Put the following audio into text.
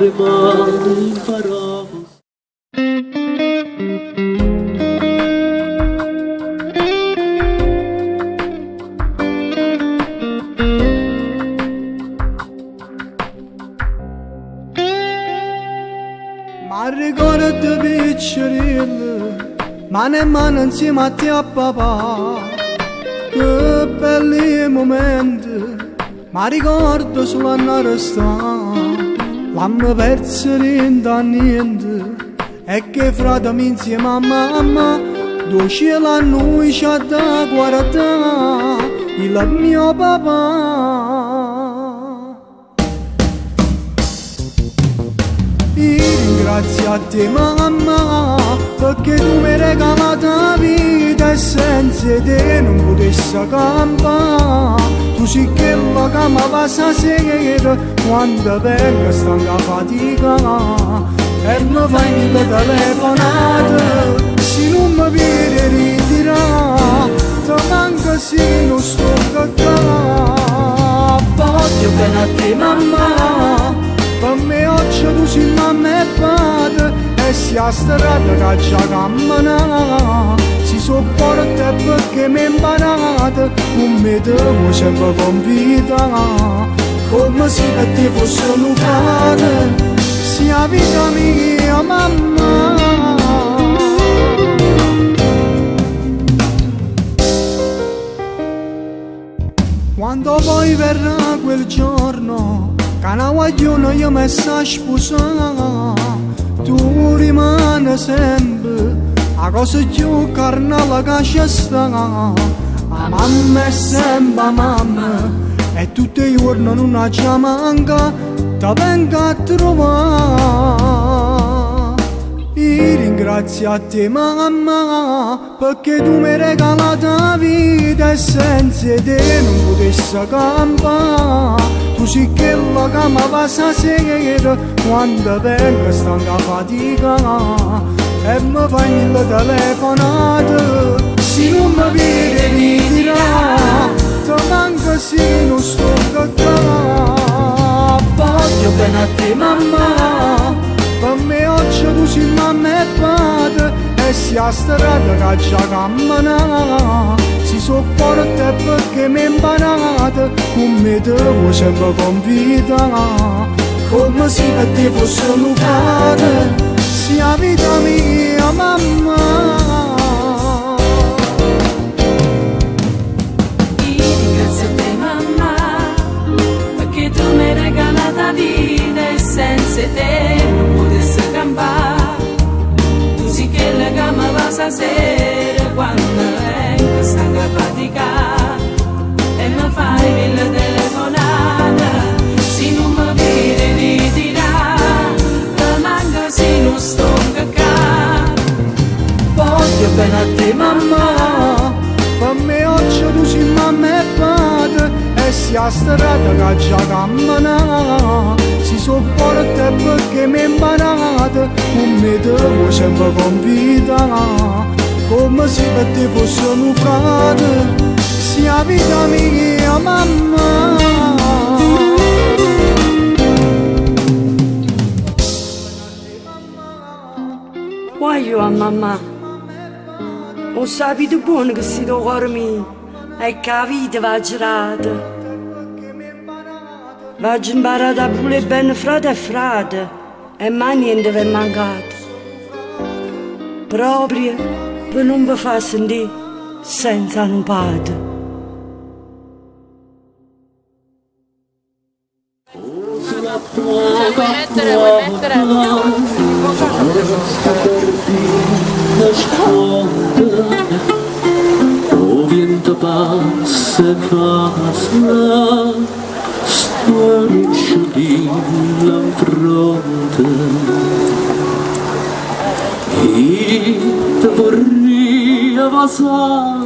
tremare imparavo. Ma ricordo piccerello, mano in mano insieme a te a papà. Che belli momenti, ma ricordo solo a non restare. L'hanno perso da niente, e che frate insieme a mamma, due cielo a noi c'ha da guardare, il mio papà. Ringrazio a te mamma, perché tu mi hai regalato la vita e senza te non potessi campare. Tu sei quella che mi va stasera quando vengo stanca fatica e mi fai mille telefonate. Se non mi viene ritirare, ti manca se non sto qua. Voglio bene a te mamma, per me oggi tu sei mamma e padre, e si a strada che già cammina. Si so forte perché mi hai imparato, come devo sempre convita. Come se per te fosse un frate, sia vita mia mamma. Quando poi verrà quel giorno, che una guagliona io mi sa sposare, tu rimani sempre la cosa più carnale che c'è sta. La mamma è sempre mamma, e tutti i giorni non ci manca, ti vengo a trovare. Io ringrazio a te mamma, perché tu mi hai regalato la vita e senza te non potessi campare. Tu sei quella che mi va stasera quando vengo stanca fatica e mi fai mille telefonate. Se non mi viene ritirare, ti manca se non sto qua. Voglio bene a te mamma, per me oggi tu sei mamma e padre, e si a strada che già cammina. Si so forte perché mi hai imparato, come devo sempre convita. Come se per te fosse un frate, sia vita mia mamma. Io ringrazio te mamma, perché tu mi hai regalato la vita e senza te non potessi campare. Tu sei quella che mi va stasera quando vengo stanca fatica e mi fai mille telefonate. Se non mi viene ritirare, ti manca se non sto qua. Voglio bene a te mamma, per me oggi tu sei mamma e padre, e si a strada che già cammina. Si so forte perché mi hai imparato, come devo sempre convita. Come se per te fosse un frate, sia vita mia mamma. Voglio a mamma, ho saputo buono che sei tuo cuore mio e che la vita va girata. Va imparata pure bene frate e frate, e mai niente vi è mancato. Proprio per non vi far sentire senza un padre. Vuoi mettere? O viento passa e passa, sparisce di là in fronte. E te vorrei passare